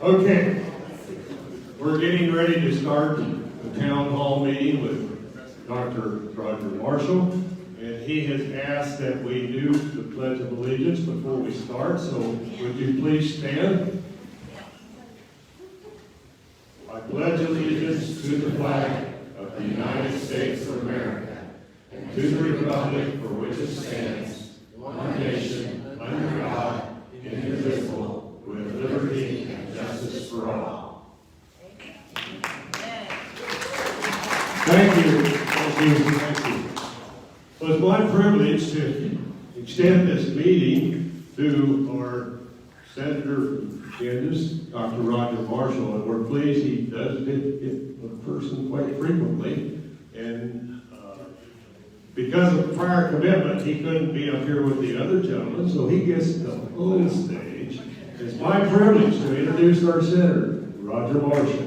Okay, we're getting ready to start the town hall meeting with Dr. Roger Marshall, and he has asked that we do the Pledge of Allegiance before we start, so would you please stand? I pledge allegiance to the flag of the United States of America and to the republic for which it stands, one nation, under God, indivisible, with liberty and justice for all. Thank you. Thank you. Thank you. Well, it's my privilege to extend this meeting to our Senator from Kansas, Dr. Roger Marshall, and we're pleased he does get in person quite frequently. And because of prior commitment, he couldn't be up here with the other gentlemen, so he gets the whole stage. It's my privilege to introduce our Senator, Roger Marshall.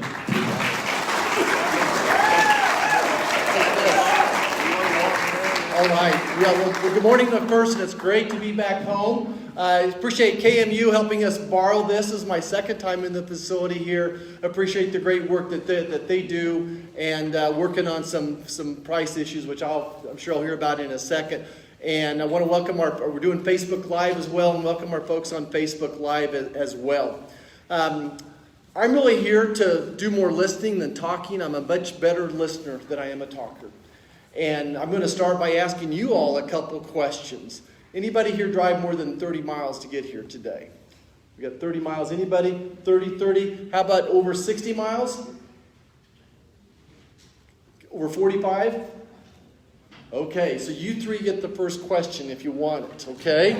All right. Yeah, well, good morning in person. It's great to be back home. I appreciate KMU helping us borrow this. This is my second time in the facility here. Appreciate the great work that they do, and working on some price issues, which I'm sure I'll hear about in a second. And I want to welcome we're doing Facebook Live as well, and welcome our folks on Facebook Live as well. I'm really here to do more listening than talking. I'm a much better listener than I am a talker. And I'm going to start by asking you all a couple questions. Anybody here drive more than 30 miles to get here today? We got 30 miles. Anybody? 30? How about over 60 miles? Over 45? Okay, so you three get the first question if you want it, okay?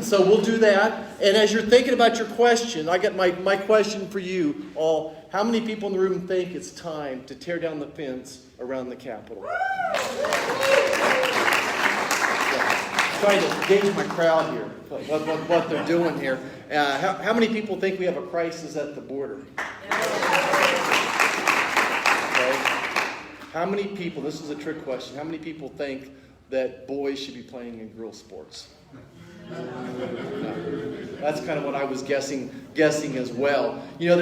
So we'll do that. And as you're thinking about your question, I got my question for you all. How many people in the room think it's time to tear down the fence around the Capitol? Trying to gauge my crowd here, what they're doing here. How many people think we have a crisis at the border? Okay. How many people, this is a trick question, how many people think that boys should be playing in girl sports? No. That's kind of what I was guessing as well. You know,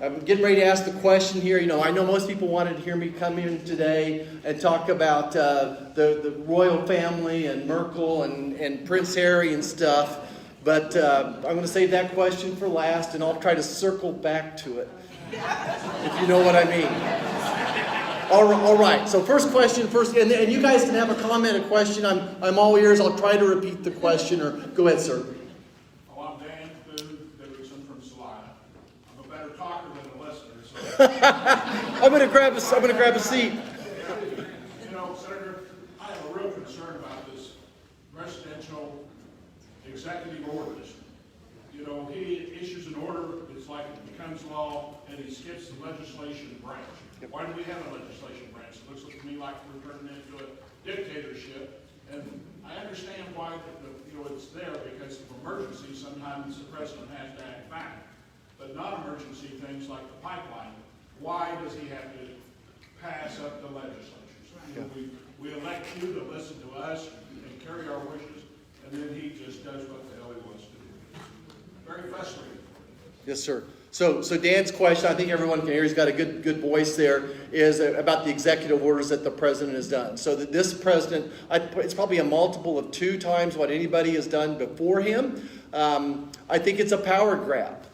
I'm getting ready to ask the question here. You know, I know most people wanted to hear me come in today and talk about the royal family and Merkel and Prince Harry and stuff. But I'm going to save that question for last, and I'll try to circle back to it, if you know what I mean. All right. So first question, and you guys can have a comment, a question. I'm all ears. I'll try to repeat the question, or go ahead, sir. Oh, I'm Dan Davidson from Salina. I'm a better talker than a listener. So. I'm gonna grab a seat. You know, Senator, I have a real concern about this presidential executive orders. You know, he issues an order, it's like it becomes law, and he skips the legislation branch. Why do we have a legislation branch? It looks to me like we're turning into a dictatorship. And I understand why it's there, because of emergency, sometimes the president has to act fast. But non-emergency things like the pipeline, why does he have to pass up the legislatures? You know, we elect you to listen to us and carry our wishes, and then he just does what the hell he wants to do. Very frustrating. Yes, sir. So Dan's question, I think everyone can hear, he's got a good voice there, is about the executive orders that the president has done. So that this president, it's probably a multiple of 2 times what anybody has done before him. I think it's a power grab.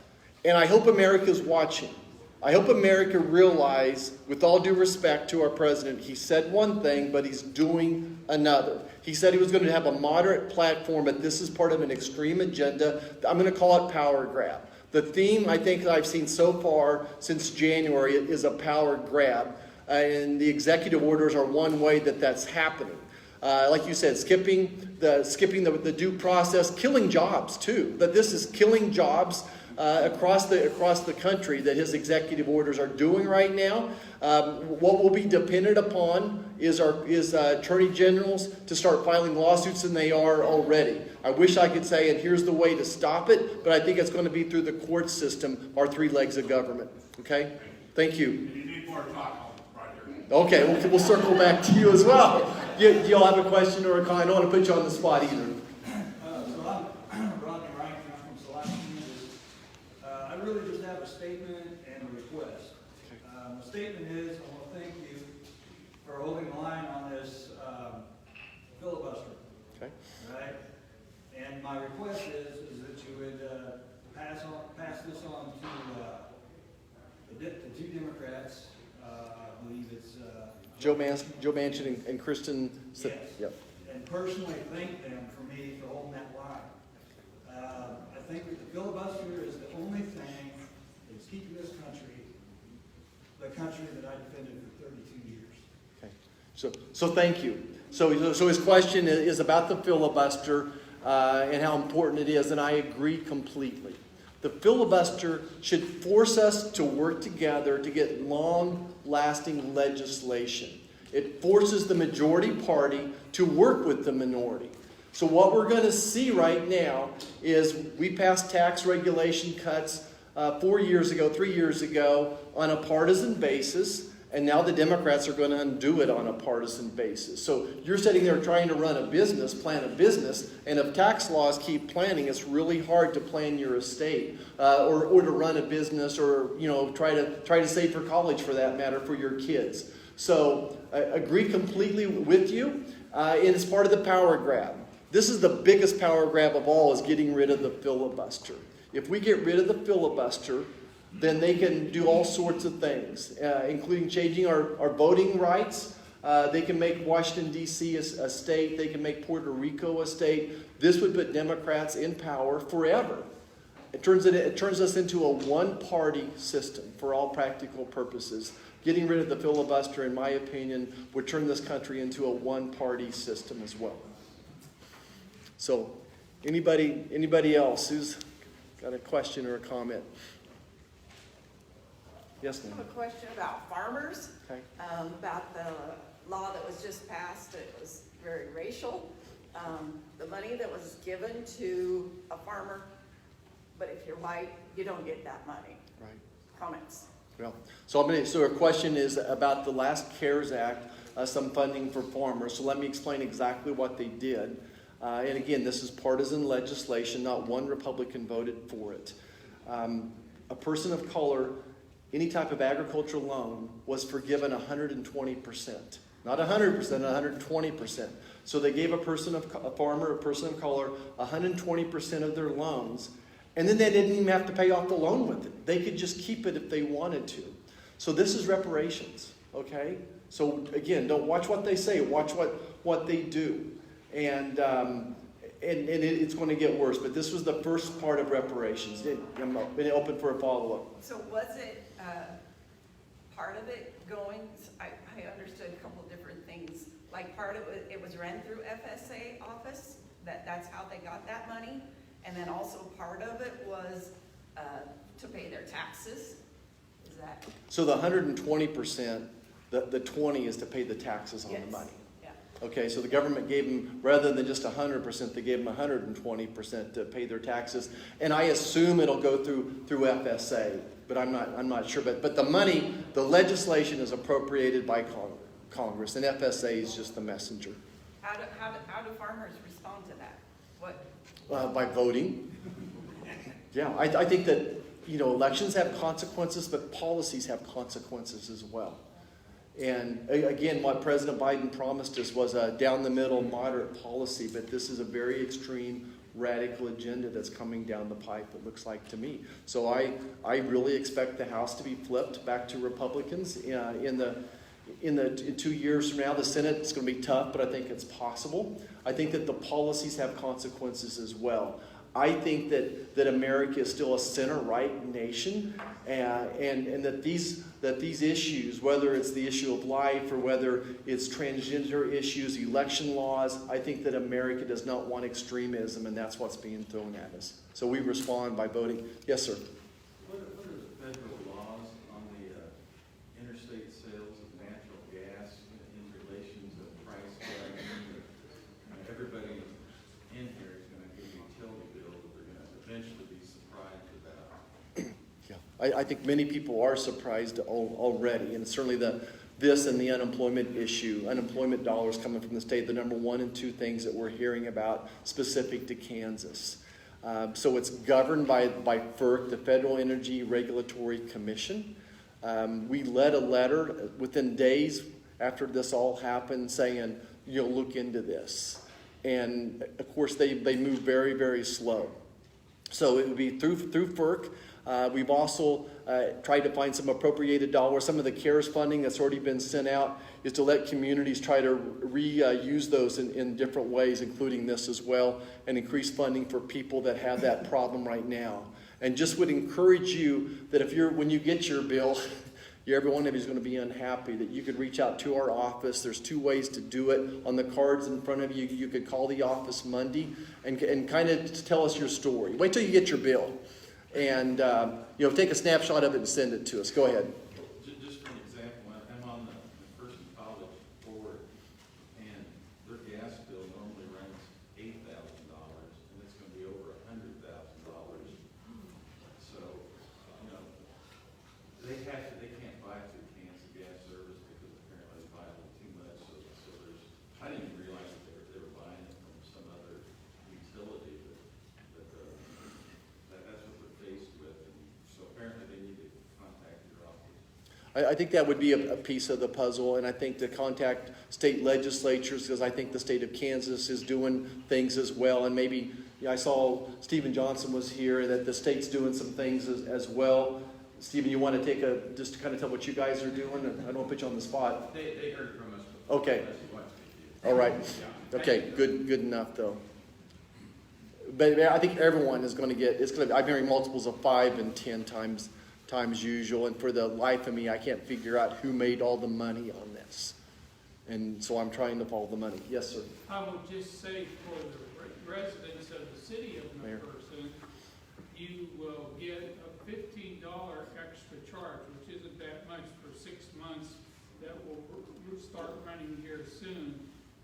And I hope America's watching. I hope America realize, with all due respect to our president, he said one thing, but he's doing another. He said he was going to have a moderate platform, but this is part of an extreme agenda. I'm going to call it power grab. The theme I think that I've seen so far since January is a power grab, and the executive orders are one way that's happening. Like you said, skipping the due process, killing jobs too. That this is killing jobs across the country that his executive orders are doing right now. What will be dependent upon is attorney generals to start filing lawsuits, and they are already. I wish I could say, and here's the way to stop it, but I think it's going to be through the court system, our 3 legs of government. Okay? Thank you. You need more talk right here. Okay, we'll circle back to you as well. Do y'all have a question or a comment? I don't want to put you on the spot either. So I'm Rodney Rankin. I'm from Salina, Kansas. I really just have the two Democrats, I believe it's, Joe Manchin and Kristen. yes. Yep. And personally thank them for me for holding that line. I think that the filibuster is the only thing that's keeping this country, the country that I defended for 32 years. Okay. So thank you. So his question is about the filibuster and how important it is, and I agree completely. The filibuster should force us to work together to get long-lasting legislation. It forces the majority party to work with the minority. So what we're going to see right now is we passed tax regulation cuts 3 years ago on a partisan basis, and now the Democrats are going to undo it on a partisan basis. So you're sitting there trying to run a business, plan a business, and if tax laws keep planning, it's really hard to plan your estate or to run a business, or try to save for college, for that matter, for your kids. So I agree completely with you, and it's part of the power grab. This is the biggest power grab of all, is getting rid of the filibuster. If we get rid of the filibuster, then they can do all sorts of things, including changing our voting rights. They can make Washington, D.C. a state. They can make Puerto Rico a state. This would put Democrats in power forever. It turns us into a one-party system for all practical purposes. Getting rid of the filibuster, in my opinion, would turn this country into a one-party system as well. So, anybody else who's got a question or a comment? Yes, I ma'am. have a question about farmers, Okay. about the law that was just passed. It was very racial. The money that was given to a farmer, but if you're white, you don't get that money. Right. Comments? Well, so our question is about the last CARES Act, some funding for farmers. So let me explain exactly what they did. And again, this is partisan legislation. Not one Republican voted for it. A person of color, any type of agricultural loan, was forgiven 120%. Not 100%, 120%. So they gave a farmer, a person of color, 120% of their loans, and then they didn't even have to pay off the loan with it. They could just keep it if they wanted to. So this is reparations, okay? So again, don't watch what they say, watch what they do. And it's going to get worse, but this was the first part of reparations. I'm open for a follow-up. So was it part of it going, I understood a couple of different things. Like part of it was ran through FSA office, that's how they got that money. And then also part of it was to pay their taxes. Is that? So the 120%, the 20 is to pay the taxes on Yes. the money. Yeah. Okay, so the government gave them, rather than just 100%, they gave them 120% to pay their taxes. And I assume it'll go through FSA, but I'm not sure. But the money, the legislation is appropriated by Congress, and FSA is just the messenger. How do farmers respond to that? What? By voting. Yeah, I think that, elections have consequences, but policies have consequences as well. And again, what President Biden promised us was a down-the-middle, moderate policy, but this is a very extreme, radical agenda that's coming down the pipe, it looks like to me. So I really expect the House to be flipped back to Republicans in 2 years from now. The Senate is going to be tough, but I think it's possible. I think that the policies have consequences as well. I think that America is still a center-right nation, and that these issues, whether it's the issue of life or whether it's transgender issues, election laws, I think that America does not want extremism, and that's what's being thrown at us. So we respond by voting. Yes, sir. What are the federal laws on the interstate sales of natural gas in relation to price fixing? Everybody in here is going to get a utility bill that they're going to eventually be surprised about. Yeah, I think many people are surprised already, and certainly this and the unemployment issue, unemployment dollars coming from the state, the number 1 and 2 things that we're hearing about specific to Kansas. So it's governed by FERC, the Federal Energy Regulatory Commission. We led a letter within days after this all happened saying, look into this. And of course, they move very, very slow. So it would be through FERC. We've also tried to find some appropriated dollars. Some of the CARES funding that's already been sent out is to let communities try to reuse those in different ways, including this as well, and increase funding for people that have that problem right now. And just would encourage you that when you get your bill, every one of you is going to be unhappy, that you could reach out to our office. There's 2 ways to do it. On the cards in front of you, you could call the office Monday and kind of tell us your story. Wait till you get your bill. And, take a snapshot of it and send it to us. Go ahead. Just for an example, I'm on the Person College board, and their gas bill normally runs $8,000, and it's going to be over $100,000. So, they can't buy through Kansas Gas Service because apparently they buy a little too much. So I didn't even realize that they were buying it from some other utility, but that's what they're faced with. And so apparently they need to contact your office. I think that would be a piece of the puzzle, and I think to contact state legislatures, because I think the state of Kansas is doing things as well, and maybe I saw Stephen Johnson was here, that the state's doing some things as well. Stephen, you want to just to kind of tell what you guys are doing? I don't want to put you on the spot. They heard from us before. Okay. All right. Okay. Good enough though. But I think everyone is going to get. I'm hearing multiples of 5 and 10 times usual, and for the life of me, I can't figure out who made all the money on this, and so I'm trying to follow the money. Yes, sir. I would just say for the residents of the city of Mayor. McPherson, you will get a $15 extra charge, which isn't that much for 6 months. That will start running here soon.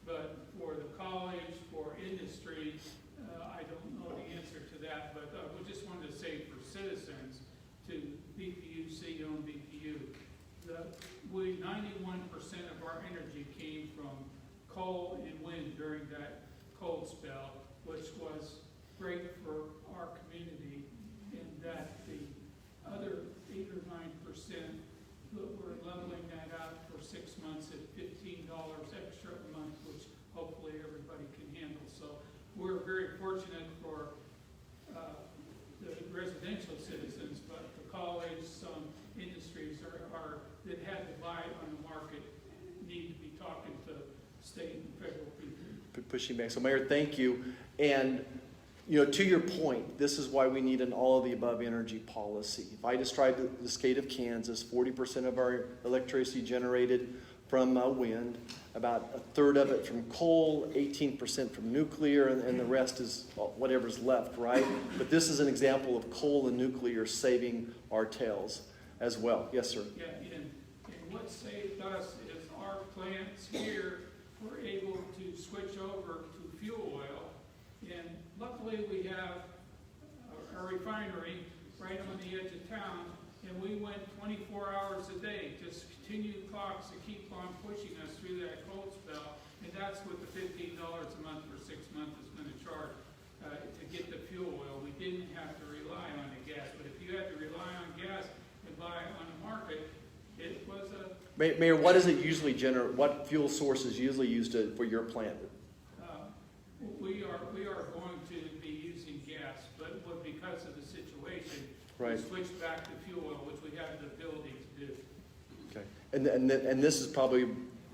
But for the college, for industry, I don't know the answer to that. But we just wanted to say for citizens, to BPU, city-owned BPU, 91% of our energy came from coal and wind during that cold spell, which was great for our community, and that the other 8 or 9%, we're leveling that out for 6 months at $15 extra a month, which hopefully everybody can handle. So we're very fortunate for the residential citizens, but the college, some industries that had to buy on the market need to be talking to state and federal people. Pushing back. So, Mayor, thank you. And to your point, this is why we need an all-of-the-above energy policy. If I describe the state of Kansas, 40% of our electricity generated from wind, about a third of it from coal, 18% from nuclear, and the rest is whatever's left, right? But this is an example of coal and nuclear saving our tails as well. Yes, sir. Yeah, and what saved us is our plants here were able to switch over to fuel oil. And luckily we have a refinery right on the edge of town, and we went 24 hours a day, just continued clocks to keep on pushing us through that cold spell. And that's what the $15 a month for 6 months is going to charge to get the fuel oil. We didn't have to rely on the gas, but if you had to rely on gas and buy on the market, it was a... Mayor, what does it usually generate? What fuel source is usually used for your plant? We are going to be using gas, but because of the situation, right, we switched back to fuel oil, which we have the ability to do. Okay, and this is probably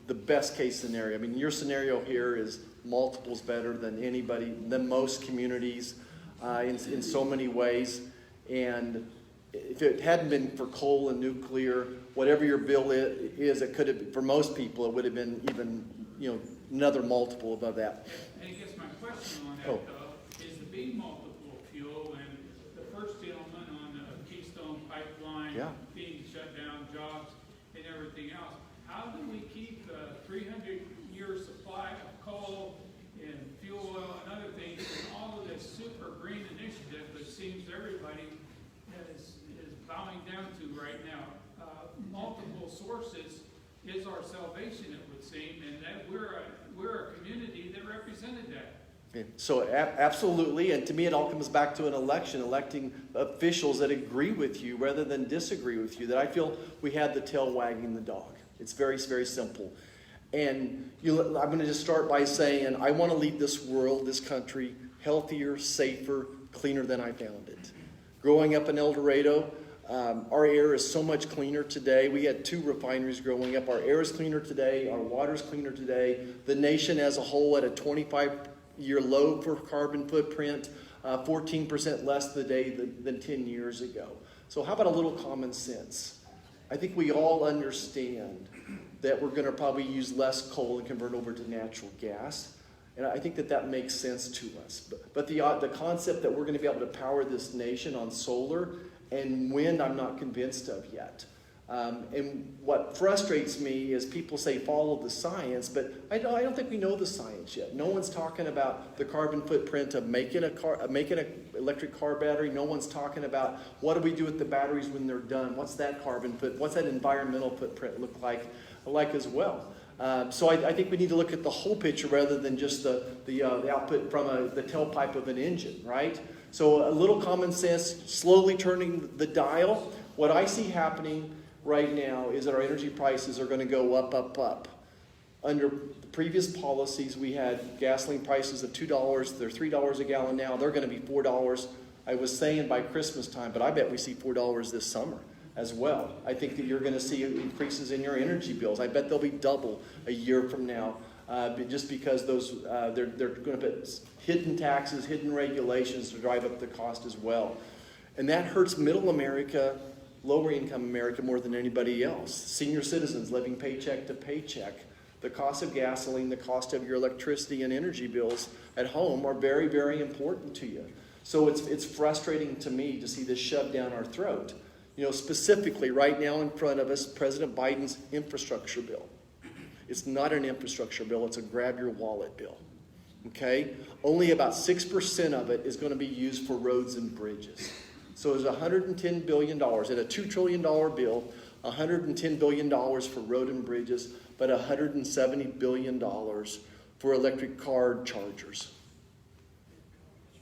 the best case scenario. I mean, your scenario here is multiples better than most communities in so many ways. And if it hadn't been for coal and nuclear, whatever your bill is, it could have, for most people, it would have been even, another multiple above that. And I guess my question on that, though, is the being multiple fuel, and the first gentleman on the Keystone Pipeline being shut down, jobs and everything else, how do we keep the 300-year supply of coal and fuel oil and other things and all of this super green initiative that seems everybody is bowing down to right now? Multiple sources is our salvation, it would seem, and that we're a community that represented that. Okay. So absolutely, and to me it all comes back to an election, electing officials that agree with you rather than disagree with you, that I feel we had the tail wagging the dog. It's very, very simple. And I'm going to just start by saying I want to leave this world, this country, healthier, safer, cleaner than I found it. Growing up in El Dorado, our air is so much cleaner today. We had 2 refineries growing up. Our air is cleaner today. Our water is cleaner today. The nation as a whole at a 25-year low for carbon footprint, 14% less today than 10 years ago. So how about a little common sense? I think we all understand that we're going to probably use less coal and convert over to natural gas. And I think that makes sense to us. But the concept that we're going to be able to power this nation on solar and wind, I'm not convinced of yet. And what frustrates me is people say follow the science, but I don't think we know the science yet. No one's talking about the carbon footprint of making an electric car battery. No one's talking about what do we do with the batteries when they're done. What's that what's that environmental footprint look like as well? So I think we need to look at the whole picture rather than just the output from the tailpipe of an engine, right? So a little common sense, slowly turning the dial. What I see happening right now is that our energy prices are going to go up, up, up. Under the previous policies, we had gasoline prices of $2. They're $3 a gallon now. They're going to be $4. I was saying by Christmas time, but I bet we see $4 this summer as well. I think that you're going to see increases in your energy bills. I bet they'll be double a year from now, just because those they're going to put hidden taxes, hidden regulations to drive up the cost as well. And that hurts middle America, lower income America more than anybody else. Senior citizens living paycheck to paycheck. The cost of gasoline, the cost of your electricity and energy bills at home are very, very important to you. So it's frustrating to me to see this shoved down our throat. You know, specifically right now in front of us, President Biden's infrastructure bill. It's not an infrastructure bill, it's a grab your wallet bill. Okay? Only about 6% of it is going to be used for roads and bridges. So there's $110 billion in a $2 trillion bill, $110 billion for road and bridges, but $170 billion for electric car chargers.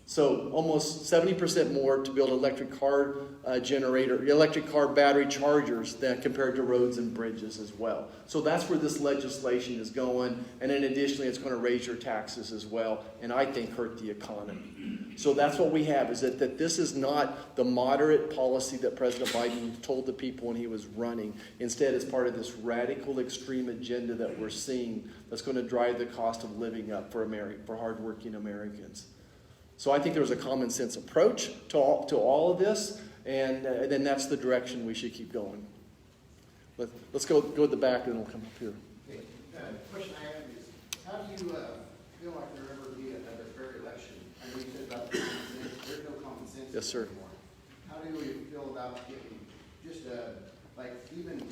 So almost 70% more to build electric car electric car battery chargers than compared to roads and bridges as well. So that's where this legislation is going. And then additionally, it's going to raise your taxes as well, and I think hurt the economy. So that's what we have, is that this is not the moderate policy that President Biden told the people when he was running. Instead, it's part of this radical extreme agenda that we're seeing that's going to drive the cost of living up for hardworking Americans. So I think there's a common sense approach to all of this, and then that's the direction we should keep going. Let's go to the back, and we'll come up here. Okay. Question I have is, how do you feel like there'll ever be another fair election? I know you said about the common sense. There's no common sense Yes, sir. anymore. How do you feel about getting just like even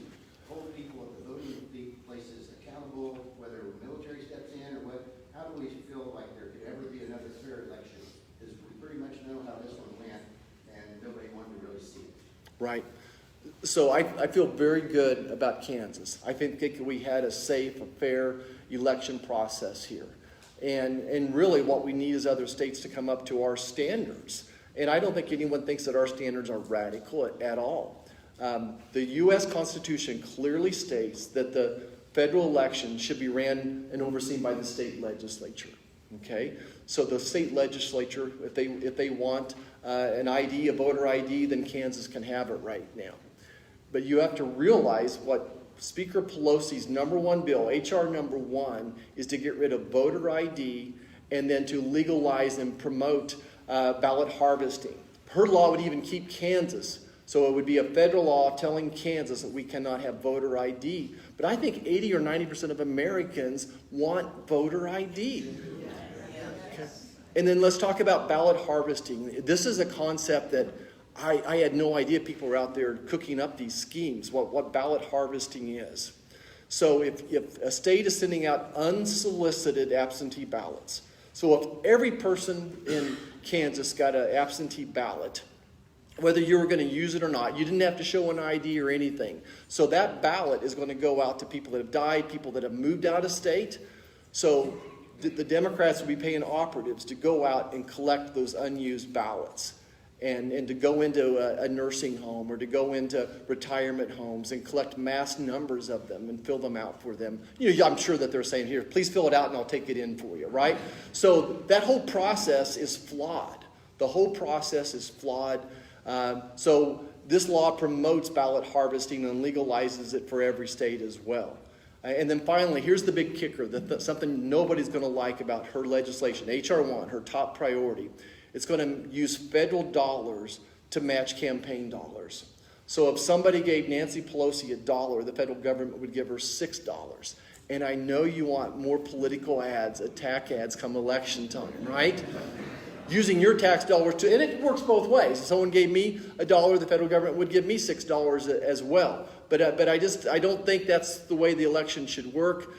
hold people at the voting places accountable, whether military steps in or what? How do we feel like there could ever be another fair election? Because we pretty much know how this one went, and nobody wanted to really see it. Right. So I feel very good about Kansas. I think we had a safe, a fair election process here. And really what we need is other states to come up to our standards. And I don't think anyone thinks that our standards are radical at all. The U.S. Constitution clearly states that the federal election should be ran and overseen by the state legislature. Okay? So the state legislature, if they want an ID, a voter ID, then Kansas can have it right now. But you have to realize what Speaker Pelosi's #1 bill, H.R. #1, is to get rid of voter ID and then to legalize and promote ballot harvesting. Her law would even keep Kansas. So it would be a federal law telling Kansas that we cannot have voter ID. But I think 80 or 90% of Americans want voter ID. Okay. And then let's talk about ballot harvesting. This is a concept that I had no idea people were out there cooking up these schemes, what ballot harvesting is. So if a state is sending out unsolicited absentee ballots, so if every person in Kansas got an absentee ballot, whether you were going to use it or not, you didn't have to show an ID or anything. So that ballot is going to go out to people that have died, people that have moved out of state. So the Democrats will be paying operatives to go out and collect those unused ballots. And to go into a nursing home or to go into retirement homes and collect mass numbers of them and fill them out for them. You know, I'm sure that they're saying, here, please fill it out and I'll take it in for you, right? So that whole process is flawed. The whole process is flawed. So this law promotes ballot harvesting and legalizes it for every state as well. And then finally, here's the big kicker, something nobody's going to like about her legislation, H.R. 1, her top priority. It's going to use federal dollars to match campaign dollars. So if somebody gave Nancy Pelosi $1, the federal government would give her $6. And I know you want more political ads, attack ads come election time, right? Using your tax dollars to, and it works both ways. If someone gave me $1, the federal government would give me $6 as well. But I don't think that's the way the election should work.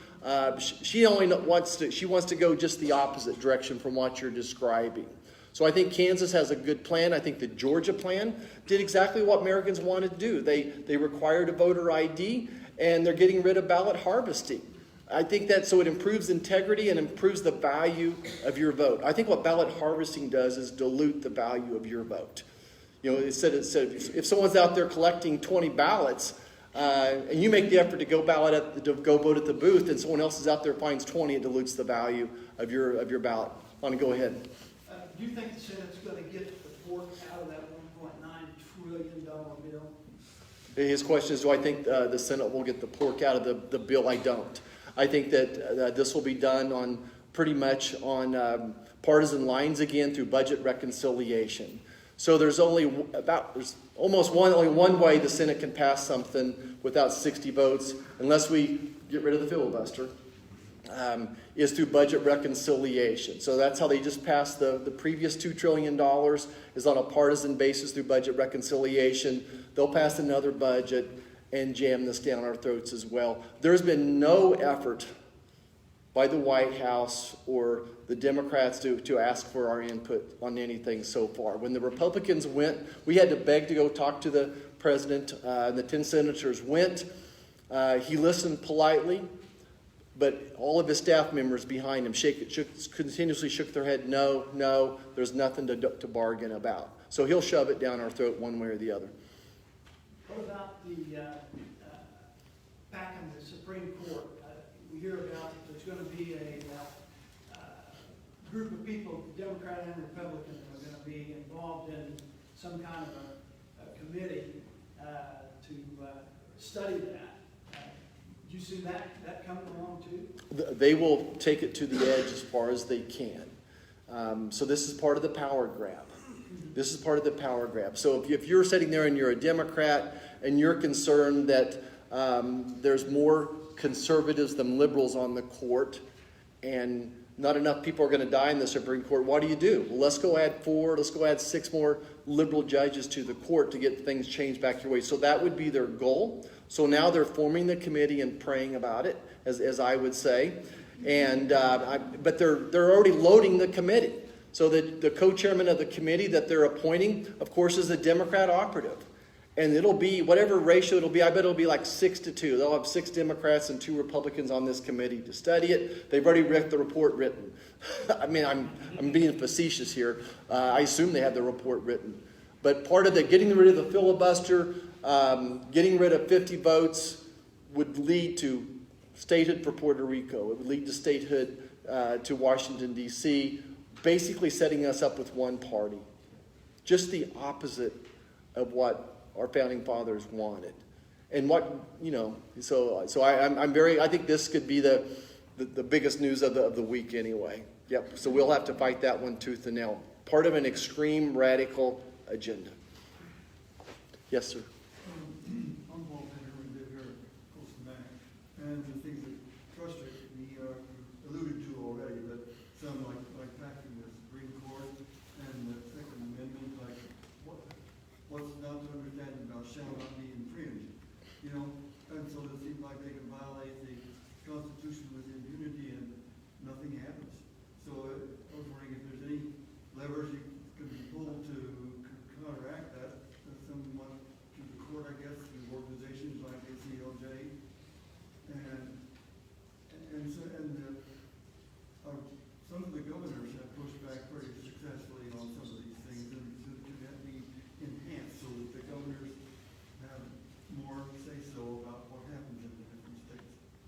She wants to go just the opposite direction from what you're describing. So I think Kansas has a good plan. I think the Georgia plan did exactly what Americans wanted to do. They required a voter ID, and they're getting rid of ballot harvesting. I think that so it improves integrity and improves the value of your vote. I think what ballot harvesting does is dilute the value of your vote. You know, it said if someone's out there collecting 20 ballots, and you make the effort to go vote at the booth, and someone else is out there finds 20, it dilutes the value of your ballot. I want to go ahead. Do you think the Senate's going to get the pork out of that $1.9 trillion bill? His question is, do I think the Senate will get the pork out of the bill? I don't. I think that this will be done on pretty much on partisan lines again through budget reconciliation. So there's only only one way the Senate can pass something without 60 votes, unless we get rid of the filibuster, is through budget reconciliation. So that's how they just passed the previous $2 trillion is on a partisan basis through budget reconciliation. They'll pass another budget and jam this down our throats as well. There's been no effort by the White House or the Democrats to ask for our input on anything so far. When the Republicans went, we had to beg to go talk to the president. The 10 senators went. He listened politely, but all of his staff members behind him continuously shook their head, no, there's nothing to bargain about. So he'll shove it down our throat one way or the other. What about the back in the Supreme Court? We hear about there's going to be a group of people, Democrat and Republican, that are going to be involved in some kind of a committee to study that. Do you see that coming along too? They will take it to the edge as far as they can. So this is part of the power grab. This is part of the power grab. So if you're sitting there and you're a Democrat and you're concerned that there's more conservatives than liberals on the court and not enough people are going to die in the Supreme Court, what do? Well, let's go add 6 more liberal judges to the court to get things changed back your way. So that would be their goal. So now they're forming the committee and praying about it, as I would say. And but they're already loading the committee. So the co-chairman of the committee that they're appointing, of course, is a Democrat operative. And it'll be, whatever ratio it'll be, I bet it'll be like 6 to 2. They'll have 6 Democrats and 2 Republicans on this committee to study it. They've already read the report written. I mean, I'm being facetious here. I assume they have the report written. But part of the getting rid of the filibuster, getting rid of 50 votes would lead to statehood for Puerto Rico. It would lead to statehood to Washington, D.C., basically setting us up with one party. Just the opposite of what our founding fathers wanted. And what, so I think this could be the biggest news of the week anyway. Yep, so we'll have to fight that one tooth and nail. Part of an extreme radical agenda. Yes, sir. I'm Paul Penner, we live here close to Mac, and the things that frustrate me are alluded to already, but some like packing the Supreme Court and the Second Amendment, like what's not to understand about shall not be infringed, and so it seems like they can violate the Constitution with impunity and nothing happens. So I was wondering if there's any levers you could be pulled to counteract that, somewhat to the court, I guess, through organizations like ACLJ, some of the governors have pushed back pretty successfully on some of these things, and could that be enhanced so that the governors have more say-so about what happens in the different states?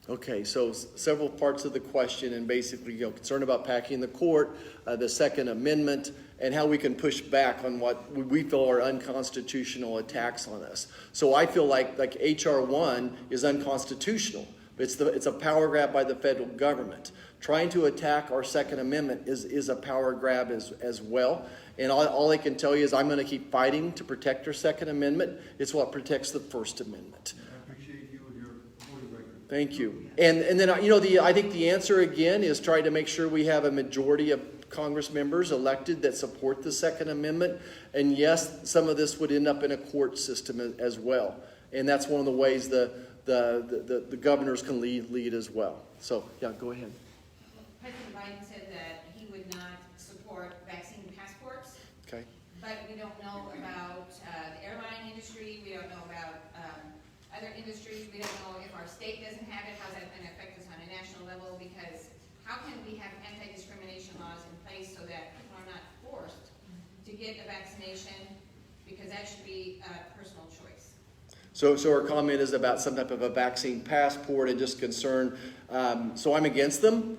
Okay, so several parts of the question, and basically, concerned about packing the court, the Second Amendment, and how we can push back on what we feel are unconstitutional attacks on us. So I feel like H.R. 1 is unconstitutional. It's a power grab by the federal government. Trying to attack our Second Amendment is a power grab as well. And all I can tell you is I'm going to keep fighting to protect our Second Amendment. It's what protects the First Amendment. I appreciate you and your voting record. Thank you. And then, I think the answer again is try to make sure we have a majority of Congress members elected that support the Second Amendment. And yes, some of this would end up in a court system as well. And that's one of the ways the governors can lead as well. So, yeah, go ahead. President Biden said that he would not support vaccine passports, Okay. but we don't know about the airline industry, we don't know about other industries, we don't know if our state doesn't have it, how's that going to affect us on a national level, because how can we have anti-discrimination laws in place so that people are not forced to get a vaccination, because that should be a personal choice. So our comment is about some type of a vaccine passport and just concern. So I'm against them,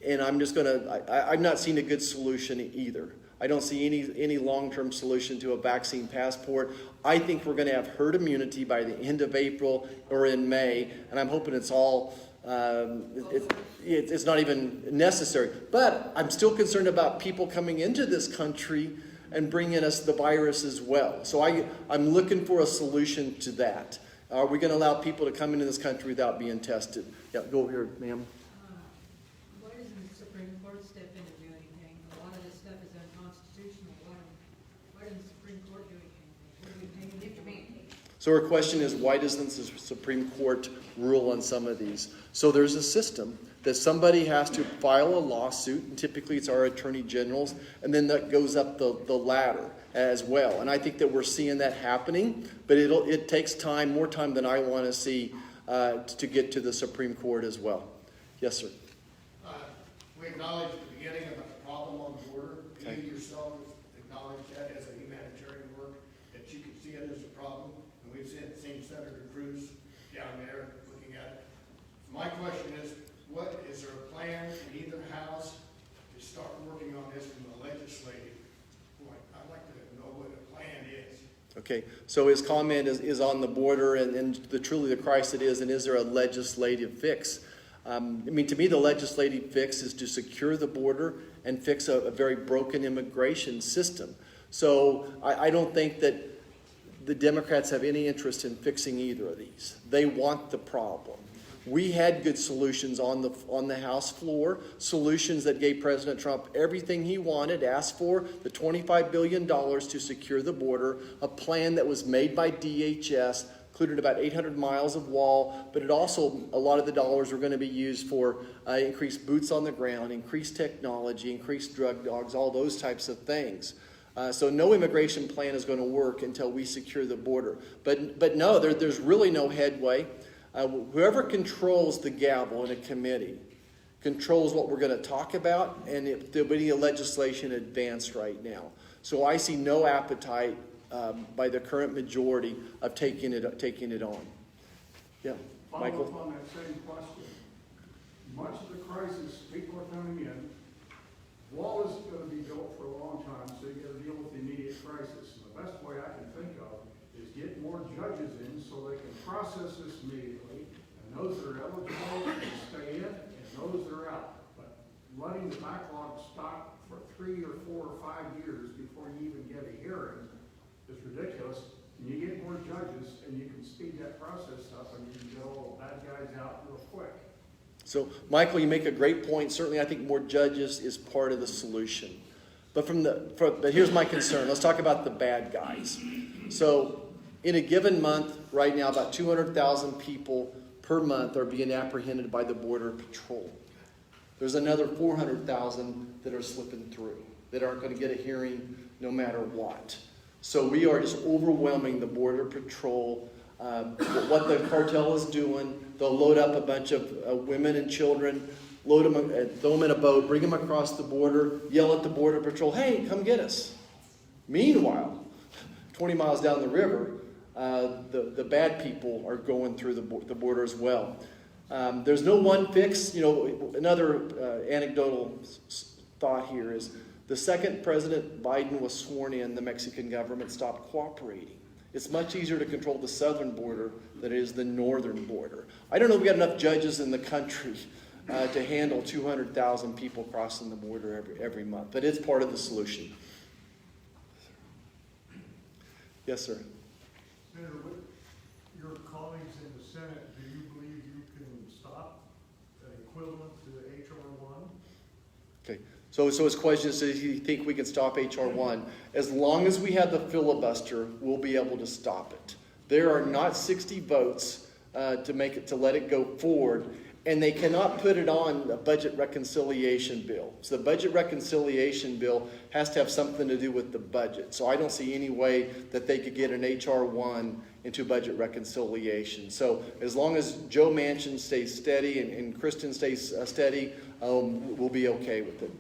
and I'm just I'm not seeing a good solution either. I don't see any long-term solution to a vaccine passport. I think we're going to have herd immunity by the end of April or in May, and I'm hoping it's all, it's not even necessary. But I'm still concerned about people coming into this country and bringing us the virus as well. So I'm looking for a solution to that. Are we going to allow people to come into this country without being tested? Yeah, go here, ma'am. Why doesn't the Supreme Court step in and do anything? A lot of this stuff is unconstitutional. Why doesn't the Supreme Court do anything? So our question is, why doesn't the Supreme Court rule on some of these? So there's a system that somebody has to file a lawsuit, and typically it's our attorney generals, and then that goes up the ladder as well. And I think that we're seeing that happening, but it takes time, more time than I want to see to get to the Supreme Court as well. Yes, sir. We acknowledge at the beginning about the problem on the border. Okay. You yourself acknowledge that as a humanitarian work, that you can see it as a problem. And we've seen Senator Cruz down there looking at it. So my question is there a plan in either house to start working on this from the legislative point? I'd like to know what the plan is. Okay, so his comment is on the border and truly the crisis it is, and is there a legislative fix? To me, the legislative fix is to secure the border and fix a very broken immigration system. So I don't think that the Democrats have any interest in fixing either of these. They want the problem. We had good solutions on the House floor, solutions that gave President Trump everything he wanted, asked for the $25 billion to secure the border, a plan that was made by DHS, included about 800 miles of wall, but it also, a lot of the dollars were going to be used for increased boots on the ground, increased technology, increased drug dogs, all those types of things. So no immigration plan is going to work until we secure the border. But no, there's really no headway. Whoever controls the gavel in a committee controls what we're going to talk about, and there'll be any legislation advanced right now. So I see no appetite by the current majority of taking it on. Yeah, Michael? Follow up on that same question. Much of the crisis, people are coming in. Wall is going to be built for a long time, so you got to deal with the immediate crisis. And the best way I can think of is get more judges in so they can process this immediately, and those that are eligible can stay in, and those that are out. But letting the backlog stop for 3 or 4 or 5 years before you even get a hearing is ridiculous. And you get more judges, and you can speed that process up, and you can get all the bad guys out real quick. So, Michael, you make a great point. Certainly, I think more judges is part of the solution. But but here's my concern. Let's talk about the bad guys. So, in a given month, right now, about 200,000 people per month are being apprehended by the Border Patrol. There's another 400,000 that are slipping through, that aren't going to get a hearing no matter what. So we are just overwhelming the Border Patrol. What the cartel is doing, they'll load up a bunch of women and children, load them, throw them in a boat, bring them across the border, yell at the Border Patrol, hey, come get us. Meanwhile, 20 miles down the river, the bad people are going through the border as well. There's no one fix. Another anecdotal thought here is The second President Biden was sworn in, the Mexican government stopped cooperating. It's much easier to control the southern border than it is the northern border. I don't know if we got enough judges in the country to handle 200,000 people crossing the border every month, but it's part of the solution. Yes, sir. Senator, with your colleagues in the Senate, do you believe you can stop an equivalent to H.R. 1? Okay. So his question is, do you think we can stop H.R. 1? As long as we have the filibuster, we'll be able to stop it. There are not 60 votes to let it go forward, and they cannot put it on a budget reconciliation bill. So the budget reconciliation bill has to have something to do with the budget. So I don't see any way that they could get an H.R. 1 into budget reconciliation. So as long as Joe Manchin stays steady and Kristen stays steady, we'll be okay with it.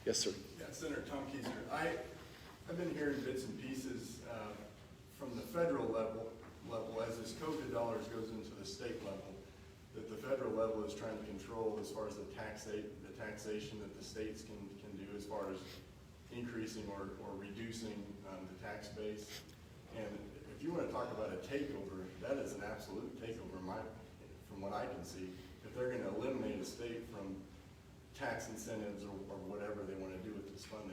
Yes, sir. Yeah, Senator Tom Keiser. I've been hearing bits and pieces from the federal level as this COVID dollars goes into the state level, that the federal level is trying to control as far as the taxation that the states can do as far as increasing or reducing the tax base. And if you want to talk about a takeover, that is an absolute takeover from what I can see. If they're going to eliminate a state from tax incentives or whatever they want to do with this funding.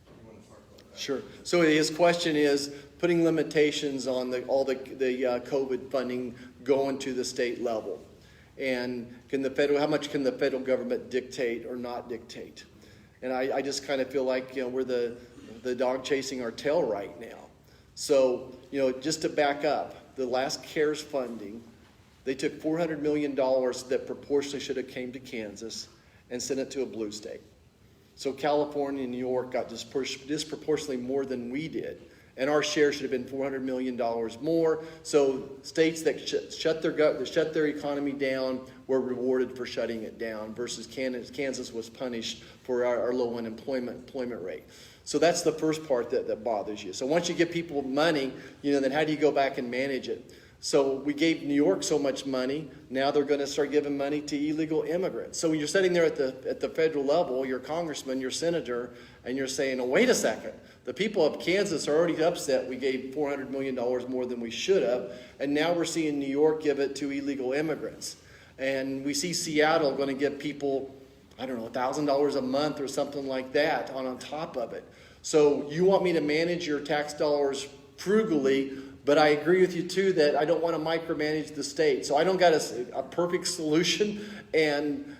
You want to talk about that? Sure. So his question is putting limitations on all the COVID funding going to the state level. And how much can the federal government dictate or not dictate? And I just kind of feel like, we're the dog chasing our tail right now. So, just to back up, the last CARES funding, they took $400 million that proportionally should have came to Kansas and sent it to a blue state. So California and New York got disproportionately more than we did. And our share should have been $400 million more. So states that shut their economy down were rewarded for shutting it down, versus Kansas was punished for our low employment rate. So that's the first part that bothers you. So once you give people money, then how do you go back and manage it? So we gave New York so much money, now they're going to start giving money to illegal immigrants. So when you're sitting there at the federal level, your congressman, your senator, and you're saying, oh, wait a second, the people of Kansas are already upset we gave $400 million more than we should have, and now we're seeing New York give it to illegal immigrants. And we see Seattle going to give people, $1,000 a month or something like that on top of it. So you want me to manage your tax dollars frugally, but I agree with you, too, that I don't want to micromanage the state. So I don't got a perfect solution. And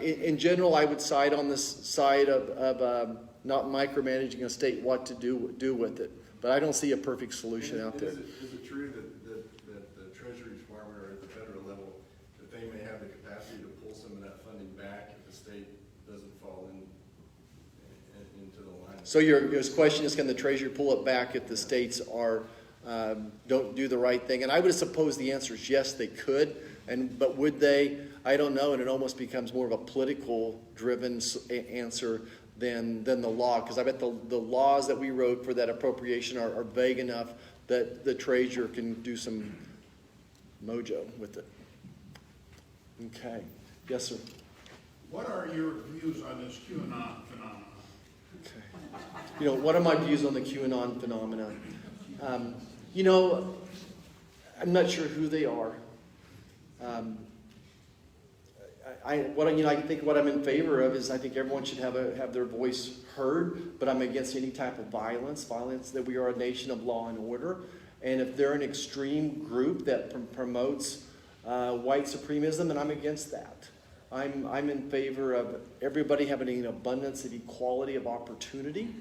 in general, I would side on this side of not micromanaging a state what to do with it. But I don't see a perfect solution out there. Is it true that the Treasury Department or at the federal level, that they may have the capacity to pull some of that funding back if the state doesn't fall into the line? So your question is, can the Treasury pull it back if the states don't do the right thing? And I would suppose the answer is yes, they could. But would they? I don't know. And it almost becomes more of a political-driven answer than the law, because I bet the laws that we wrote for that appropriation are vague enough that the Treasurer can do some mojo with it. Okay. Yes, sir. What are your views on this QAnon phenomenon? Okay. What are my views on the QAnon phenomenon? I'm not sure who they are. I think what I'm in favor of is I think everyone should have their voice heard, but I'm against any type of violence that we are a nation of law and order. And if they're an extreme group that promotes white supremacism, then I'm against that. I'm in favor of everybody having an abundance of equality of opportunity.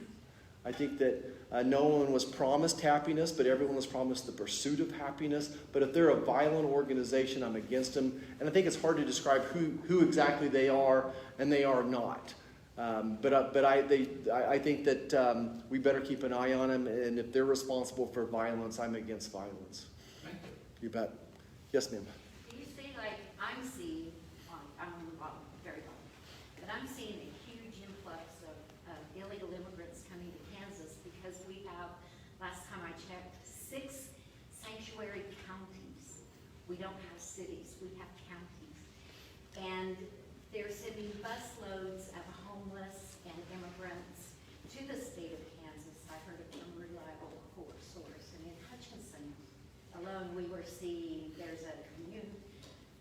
I think that no one was promised happiness, but everyone was promised the pursuit of happiness. But if they're a violent organization, I'm against them. And I think it's hard to describe who exactly they are, and they are not. But I think that we better keep an eye on them. And if they're responsible for violence, I'm against violence. Thank you. You bet. Yes, ma'am. Do you see, like I'm seeing, I'm on the bottom, very bottom, but I'm seeing a huge influx of illegal immigrants coming to Kansas because we have, last time I checked, 6 sanctuary counties. We don't have cities, we have counties. And they're sending busloads of homeless and immigrants to the state of Kansas, I heard it from a reliable source, and in Hutchinson alone, we were seeing, there's a commune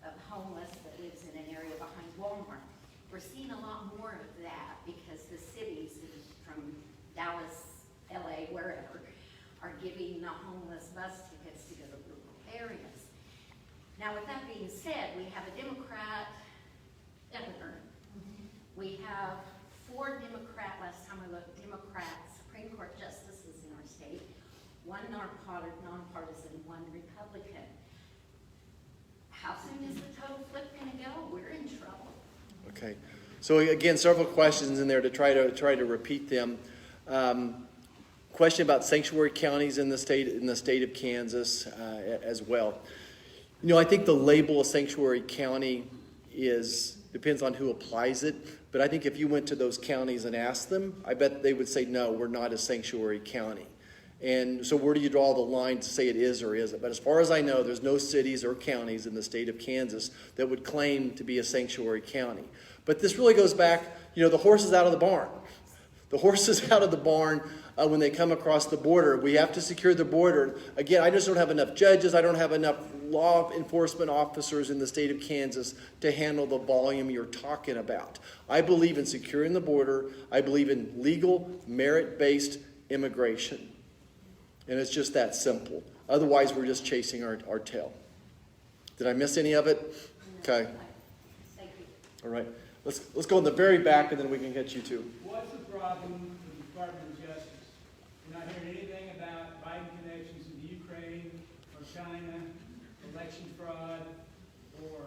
of homeless that lives in an area behind Walmart. We're seeing a lot more of that because the cities from Dallas, LA, wherever, are giving the homeless bus tickets to go to rural areas. Now, with that being said, we have a Democrat governor. We have 4 last time I looked, Democrat Supreme Court justices in our state, 1 nonpartisan, 1 Republican. How soon is the total flip going to go? We're in trouble. Okay. So again, several questions in there to try to repeat them. Question about sanctuary counties in the state of Kansas as well. You know, I think the label of sanctuary county depends on who applies it. But I think if you went to those counties and asked them, I bet they would say, no, we're not a sanctuary county. And so where do you draw the line to say it is or isn't? But as far as I know, there's no cities or counties in the state of Kansas that would claim to be a sanctuary county. But this really goes back, you know, the horse is out of the barn. The horse is out of the barn when they come across the border. We have to secure the border. Again, I just don't have enough judges. I don't have enough law enforcement officers in the state of Kansas to handle the volume you're talking about. I believe in securing the border. I believe in legal, merit-based immigration. And it's just that simple. Otherwise, we're just chasing our tail. Did I miss any of it? Okay. Thank you. All right. Let's go in the very back, and then we can get you to. What's the problem with the Department of Justice? We're not hearing anything about Biden connections to the Ukraine or China, election fraud, or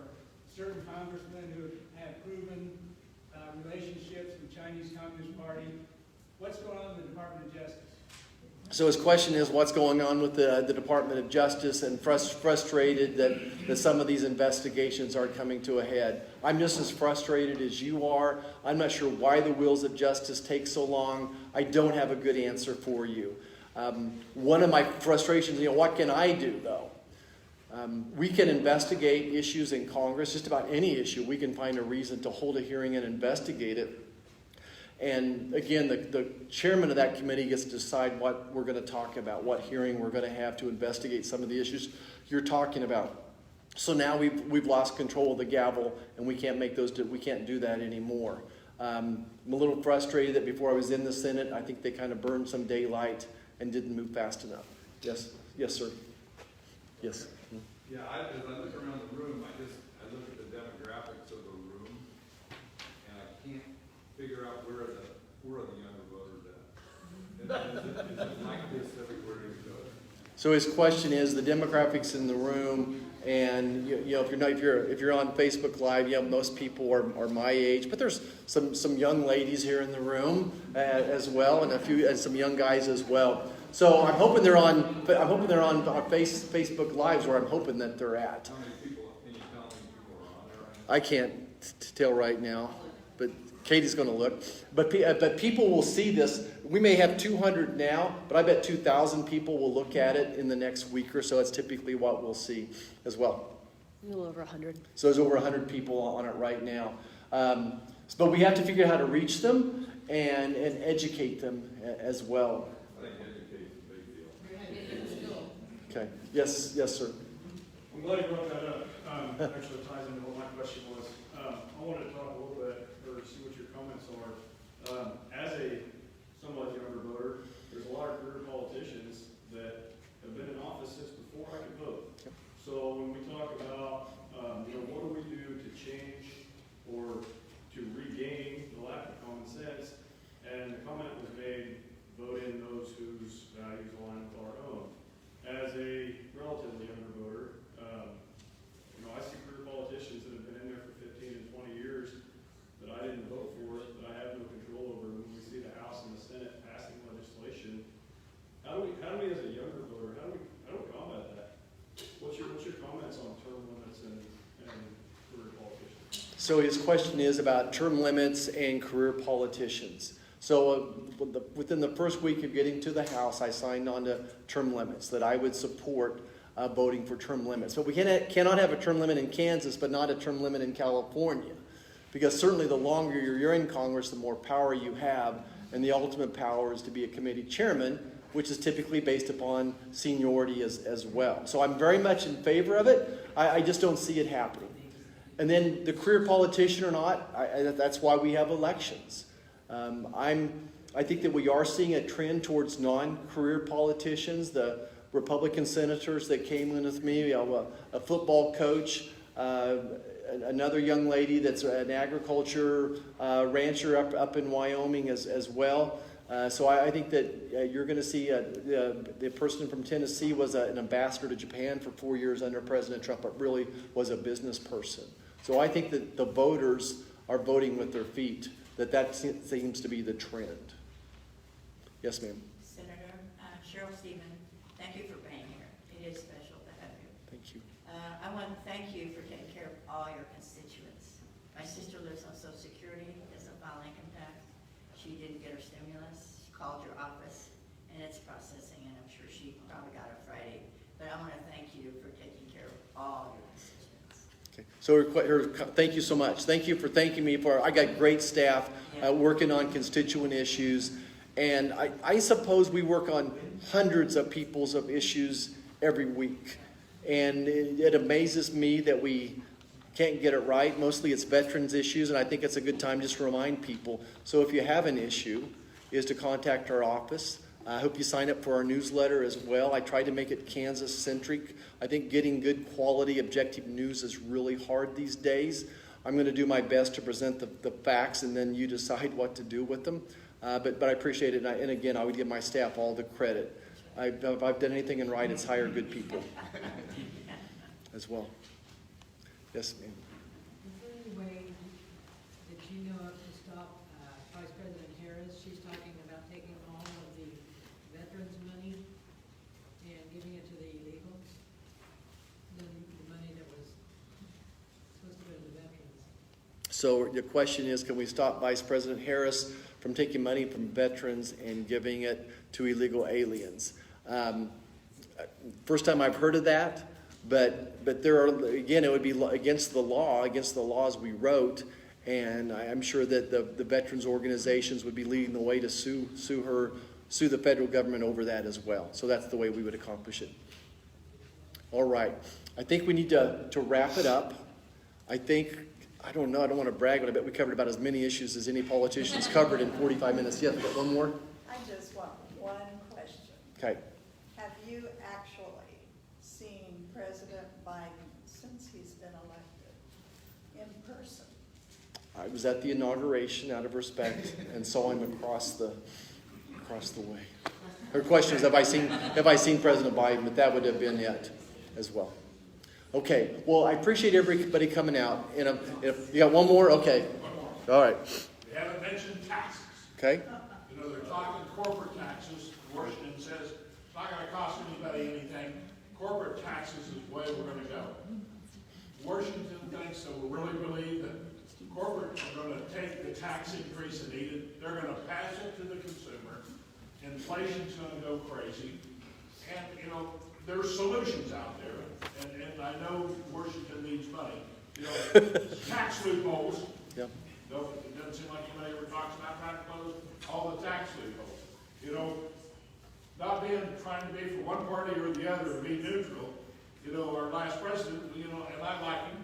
certain congressmen who have proven relationships with Chinese Communist Party. What's going on in the Department of Justice? So his question is, what's going on with the Department of Justice, and frustrated that some of these investigations aren't coming to a head. I'm just as frustrated as you are. I'm not sure why the wheels of justice take so long. I don't have a good answer for you. One of my frustrations, what can I do, though? We can investigate issues in Congress, just about any issue. We can find a reason to hold a hearing and investigate it. And again, the chairman of that committee gets to decide what we're going to talk about, what hearing we're going to have to investigate some of the issues you're talking about. So now we've lost control of the gavel, and we can't do that anymore. I'm a little frustrated that before I was in the Senate, I think they kind of burned some daylight and didn't move fast enough. Yes, sir. Yes. Yeah, as I look around the room, I look at the demographics of the room, and I can't figure out where are the younger voters at. Is it like this everywhere you go? So his question is the demographics in the room, and if you're on Facebook Live, most people are my age, but there's some young ladies here in the room as well, and some young guys as well. So I'm hoping they're on Facebook Lives, where I'm hoping that they're at. How many people, can you tell me people are on there right now? I can't tell right now, but Katie's going to look. But people will see this. We may have 200 now, but I bet 2,000 people will look at it in the next week or so. That's typically what we'll see as well. A little over 100. So there's over 100 people on it right now. But we have to figure out how to reach them and educate them as well. I think education's a big deal. Okay. Yes, sir. I'm glad you brought that up. Actually ties into what my question was. I wanted to talk a little bit, or see what your comments are. As a somewhat younger voter, there's a lot of career politicians that have been in office since before I could vote. Yep. So when we talk about, what do we do to change or to regain the lack of common sense? And the comment was made, vote in those whose values align with our own. As a relatively younger voter, I see career politicians that have been in there for 15 and 20 years that I didn't vote for, that I have no control over. When we see the House and the Senate passing legislation, how do we as a younger voter, how do we combat that? What's your comments on term limits and career politicians? So his question is about term limits and career politicians. So within the first week of getting to the House, I signed on to term limits, that I would support voting for term limits. But we cannot have a term limit in Kansas, but not a term limit in California. Because certainly the longer you're in Congress, the more power you have, and the ultimate power is to be a committee chairman, which is typically based upon seniority as well. So I'm very much in favor of it. I just don't see it happening. And then the career politician or not, that's why we have elections. I think that we are seeing a trend towards non-career politicians. The Republican senators that came in with me, a football coach, another young lady that's an agriculture rancher up in Wyoming as well. So I think that you're going to see the person from Tennessee was an ambassador to Japan for 4 years under President Trump, but really was a business person. So I think that the voters are voting with their feet, that seems to be the trend. Yes, ma'am. Senator Cheryl Steven, thank you for being here. It is special to have you. Thank you. I want to thank you for taking care of all your constituents. My sister lives on Social Security, doesn't file income tax. She didn't get her stimulus. She called your office, and it's processing, and I'm sure she probably got it Friday. But I want to thank you for taking care of all your constituents. Okay. So thank you so much. Thank you for thanking me I got great staff working on constituent issues. And I suppose we work on hundreds of people's issues every week. And it amazes me that we can't get it right. Mostly it's veterans issues, and I think it's a good time just to remind people. So if you have an issue, is to contact our office. I hope you sign up for our newsletter as well. I try to make it Kansas-centric. I think getting good quality, objective news is really hard these days. I'm going to do my best to present the facts, and then you decide what to do with them. But I appreciate it, and again, I would give my staff all the credit. If I've done anything right, it's hire good people as well. Yes, ma'am. Is there any way that you know of to stop Vice President Harris? She's talking about taking all of the veterans' money and giving it to the illegals. The money that was supposed to go to the veterans. So the question is, can we stop Vice President Harris from taking money from veterans and giving it to illegal aliens? First time I've heard of that, but there are, again, it would be against the laws we wrote, and I'm sure that the veterans organizations would be leading the way to sue the federal government over that as well. So that's the way we would accomplish it. All right, I think we need to wrap it up. I don't know, I don't want to brag, but I bet we covered about as many issues as any politician's covered in 45 minutes. Yes, we got one more? I just want one question. Okay. Have you actually seen President Biden since he's been elected in person? I was at the inauguration out of respect and saw him across the way. Her question is, have I seen President Biden? But that would have been it as well. Okay, well, I appreciate everybody coming out. And if you got one more, okay. All right. They haven't mentioned taxes. Okay. You know, they're talking corporate taxes. Washington says it's not going to cost anybody anything. Corporate taxes is the way we're going to go. Washington thinks that we really believe that corporate are going to take the tax increase and eat it. They're going to pass it to the consumer. Inflation's going to go crazy. And, you know, there's solutions out there. And I know Washington needs money. You know, tax loopholes. Yep. No, it doesn't seem like anybody ever talks about trying to close all the tax loopholes. You know, not trying to be for one party or the other and be neutral. You know, our last president, you know, and I like him.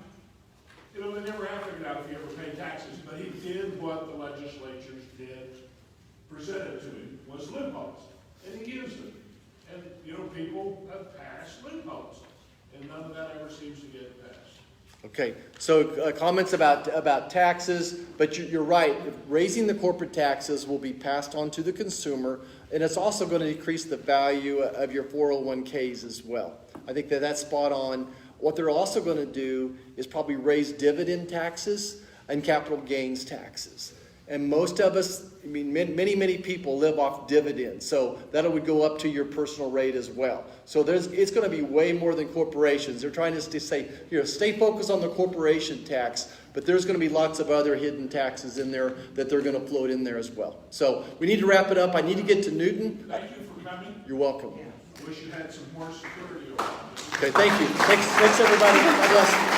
You know, they never have figured out if he ever paid taxes, but he did what the legislatures presented to him was loopholes, and he used them. And you know, people have passed loopholes, and none of that ever seems to get passed. Okay, so comments about taxes, but you're right. Raising the corporate taxes will be passed on to the consumer, and it's also going to decrease the value of your 401ks as well. I think that's spot on. What they're also going to do is probably raise dividend taxes and capital gains taxes. And most of us, I mean, many people live off dividends. So that would go up to your personal rate as well. So it's going to be way more than corporations. They're trying to say, stay focused on the corporation tax, but there's going to be lots of other hidden taxes in there that they're going to float in there as well. So we need to wrap it up. I need to get to Newton. Thank you for coming. You're welcome. Wish you had some more security over. Okay, thank you. Thanks everybody. God bless.